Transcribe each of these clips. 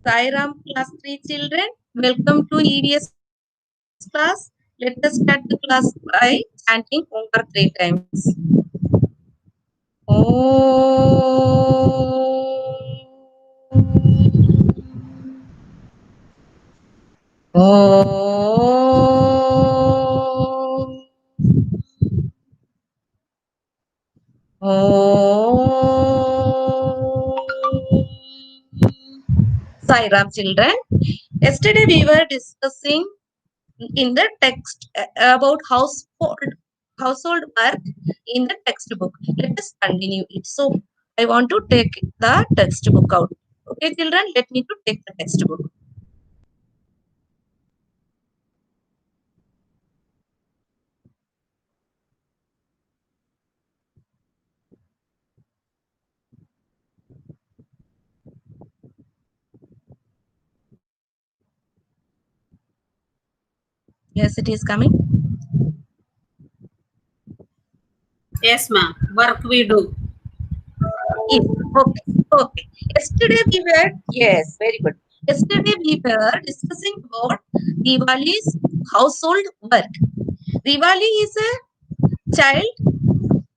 Sairam class 3 children, welcome to EDS class. Let us start the class by chanting Omkar 3 times. Om. Sairam children. Yesterday we were discussing in the text about household work in the textbook. Let us continue it. So I want to take the textbook out. Okay, children, let me to take the textbook. Yes, it is coming. Yes, ma'am. Work we do. Yes. Okay. Okay. Yesterday we were, yes, very good. Yesterday we were discussing about Diwali's household work. Diwali is a child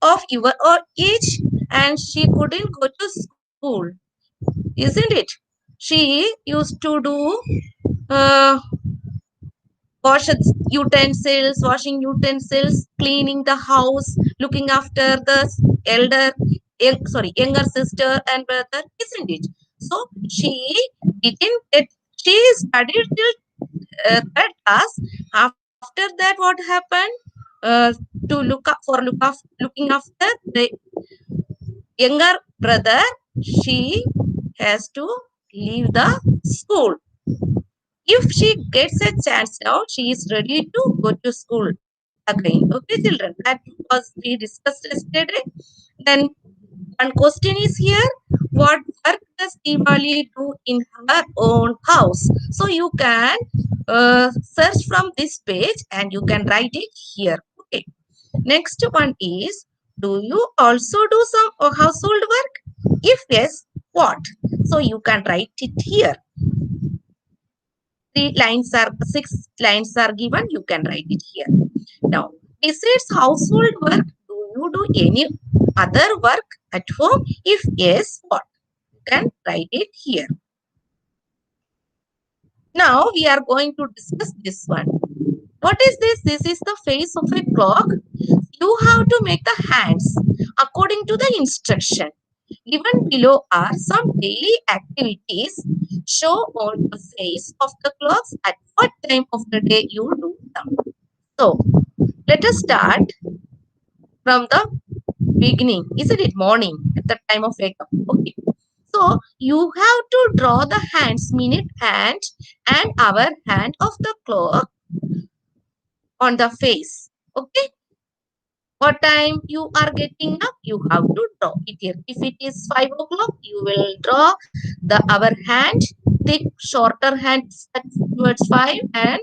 of your age and she couldn't go to school, isn't it? She used to do uh, washing utensils, cleaning the house, looking after the younger sister and brother, isn't it? So she didn't get, she studied till third class. After that, what happened? Uh, to looking after the younger brother, she has to leave the school. If she gets a chance now, she is ready to go to school again. Okay, children, that was we discussed yesterday. Then one question is here: what work does Diwali do in her own house? So you can search from this page and you can write it here. Okay. Next one is: do you also do some household work? If yes, what? So you can write it here. 6 lines are given, you can write it here. Now, besides household work, do you do any other work at home? If yes, what? You can write it here. Now we are going to discuss this one. What is this? This is the face of a clock. You have to make the hands according to the instruction. Given below are some daily activities. Show on the face of the clocks at what time of the day you do them. So, let us start from the beginning. Isn't it morning at the time of wake up? Okay. So, you have to draw the hands, minute hand and hour hand of the clock on the face. Okay. What time you are getting up, you have to draw it here. If it is 5 o'clock, you will draw the hour hand, thick shorter hand towards 5 and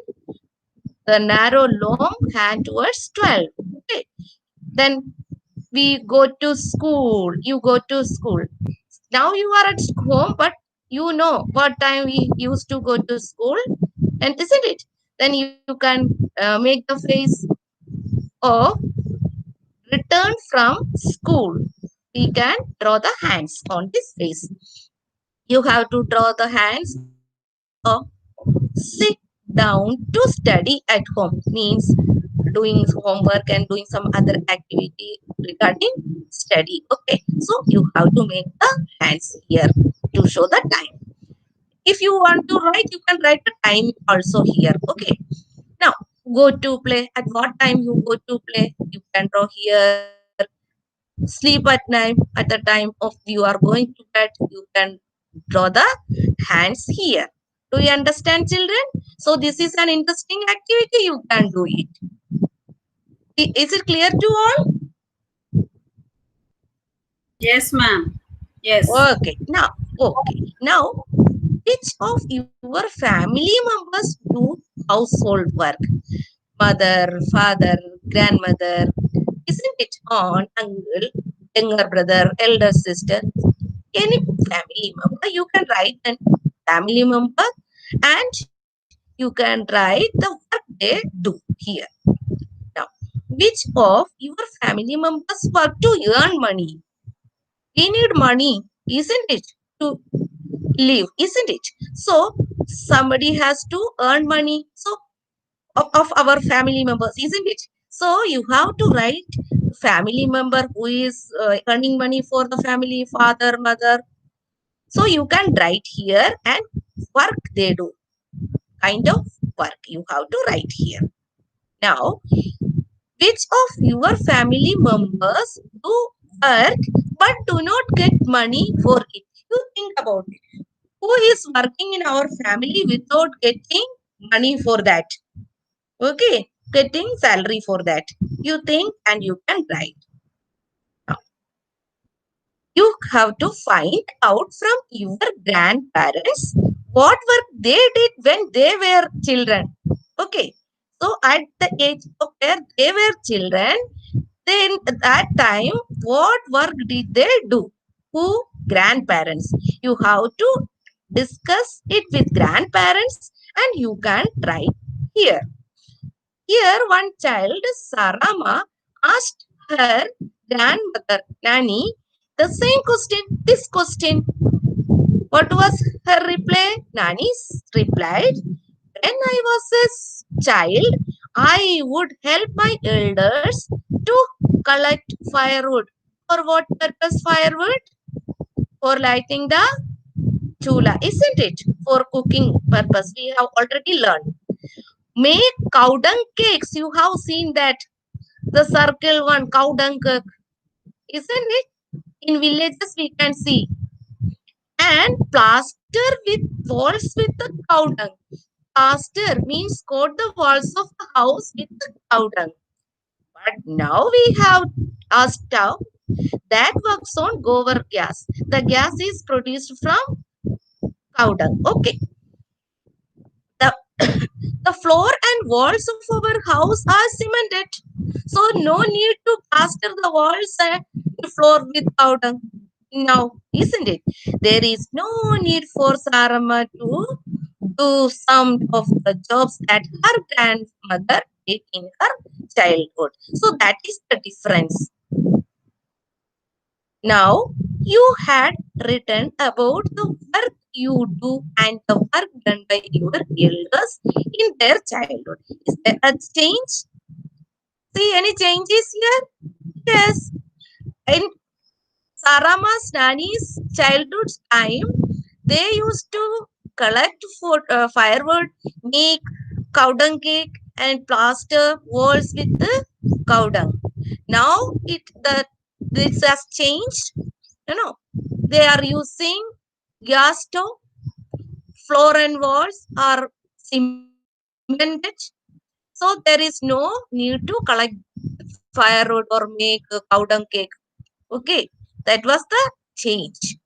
the narrow long hand towards 12. Okay. Then we go to school. You go to school. Now you are at home, but you know what time we used to go to school, and isn't it? Then you can make the face of return from school. We can draw the hands on this face. You have to draw the hands of sit down to study at home. Means doing homework and doing some other activity regarding study. Okay. So you have to make the hands here to show the time. If you want to write, you can write the time also here. Okay. Now, go to play. At what time you go to play? You can draw here. Sleep at night. At the time of you are going to bed, you can draw the hands here. Do you understand, children? So this is an interesting activity. You can do it. Is it clear to all? Yes, ma'am. Yes. Okay. Now, okay. Now, which of your family members do household work? Mother, father, grandmother, isn't it? Aunt, uncle, younger brother, elder sister, any family member, you can write and family member, and you can write the work they do here. Now, which of your family members work to earn money? We need money, isn't it, to live, isn't it? So somebody has to earn money. So of our family members, isn't it? So you have to write family member who is earning money for the family, father, mother. So you can write here and work they do. Kind of work you have to write here. Now, which of your family members do work but do not get money for it? You think about it. Who is working in our family without getting money for that? Okay, getting salary for that. You think and you can write. Now, you have to find out from your grandparents what work they did when they were children. Okay, so at the age of where they were children, then at that time, what work did they do? Who? Grandparents. You have to discuss it with grandparents and you can write here. Here, one child, Sarama, asked her grandmother, Nanny, the same question, this question. What was her reply? Nani replied, when I was a child, I would help my elders to collect firewood. For what purpose firewood? For lighting the chula, isn't it? For cooking purpose. We have already learned. Make cow dung cakes. You have seen that. The circle one, cow dung cake. Isn't it? In villages we can see. And plaster with walls with the cow dung. Plaster means coat the walls of the house with the cow dung. But now we have a stove that works on gobar gas. The gas is produced from cow dung. Okay. The, the floor and walls of our house are cemented. So no need to plaster the walls and the floor with cow dung. Now, isn't it? There is no need for Sarama to do some of the jobs that her grandmother did in her childhood. So that is the difference. Now, you had written about the work you do and the work done by your elders in their childhood. Is there a change? See any changes here? Yes. In Sarama's Nani's childhood time, they used to collect firewood, make cow dung cake, and plaster walls with the cow dung. Now this has changed. You know, they are using gas stove, floor and walls are cemented. So there is no need to collect firewood or make a cow dung cake. Okay, that was the change.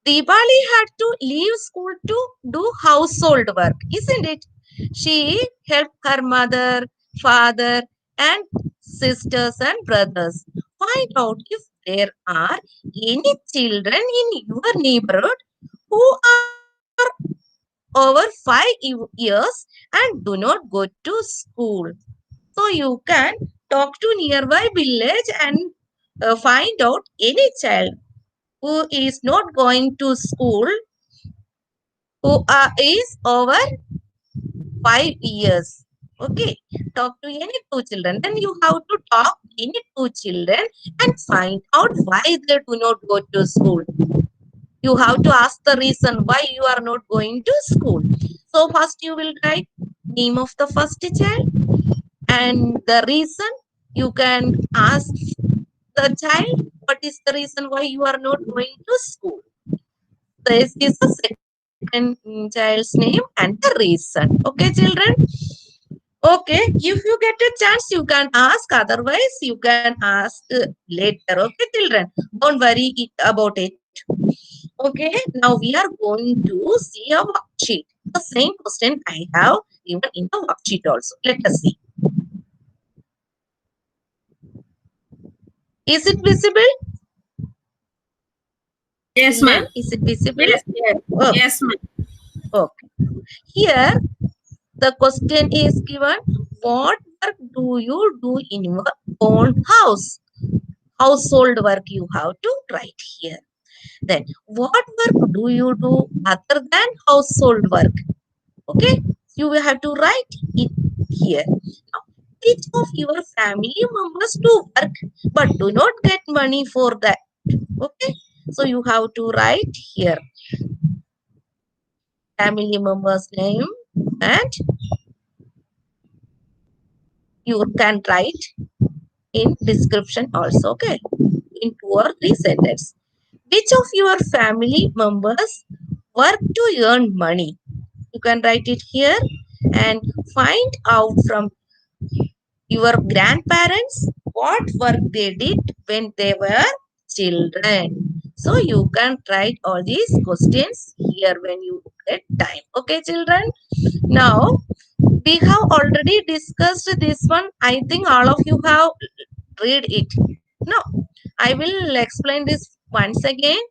Diwali had to leave school to do household work, isn't it? She helped her mother, father, and sisters and brothers. Find out if there are any children in your neighborhood who are over 5 years and do not go to school. So you can talk to nearby village and find out any child who is not going to school, who is over 5 years. Okay, talk to any two children. Then you have to talk any two children and find out why they do not go to school. You have to ask the reason why you are not going to school. So first you will write name of the first child and the reason. You can ask the child what is the reason why you are not going to school. This is the second child's name and the reason. Okay, children? Okay, if you get a chance, you can ask. Otherwise, you can ask later. Okay, children? Don't worry about it. Okay, now we are going to see a worksheet. The same question I have given in the worksheet also. Let us see. Is it visible? Yes, ma'am. Is it visible? Yes, yes. Oh. Yes, ma'am. Okay. Here the question is given, what work do you do in your own house? Household work you have to write here. Then, what work do you do other than household work? Okay, you will have to write it here. Now, which of your family members do work but do not get money for that? Okay, so you have to write here family members name, and you can write in description also. Okay, in 2 or 3 sentences. Which of your family members work to earn money? You can write it here and find out from your grandparents what work they did when they were children. So you can write all these questions here when you get time. Okay, children. Now we have already discussed this one. I think all of you have read it. Now I will explain this once again.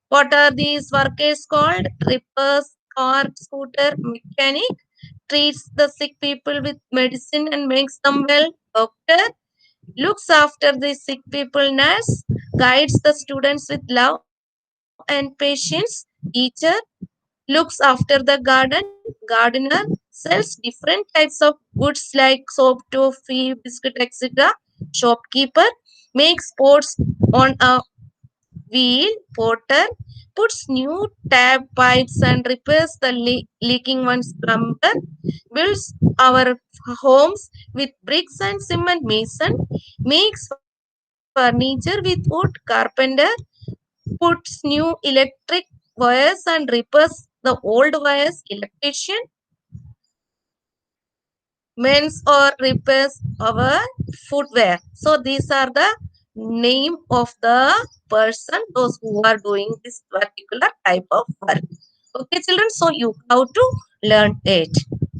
What are these workers called? Repairs, car, scooter, mechanic, treats the sick people with medicine and makes them well. Doctor looks after the sick people. Nurse guides the students with love and patience. Teacher looks after the garden. Gardener sells different types of goods like soap, toffee, biscuit, etc. Shopkeeper makes pots on a wheel. Porter puts new tap pipes and repairs the leaking ones. Plumber builds our homes with bricks and cement. Mason makes furniture with wood. Carpenter puts new electric wires and repairs the old wires. Electrician mends or repairs our footwear. So these are the name of the person, those who are doing this particular type of work. Okay, children, so you have to learn it.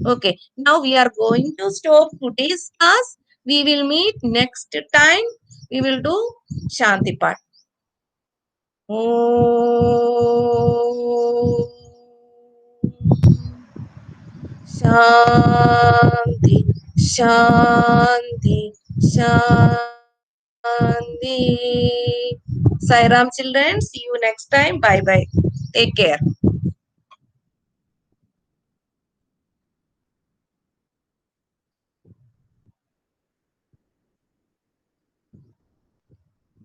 Okay, now we are going to stop today's class. We will meet next time. We will do Shanti part. Shanti, Shanti, Shanti. Sai Ram children, see you next time. Bye bye. Take care.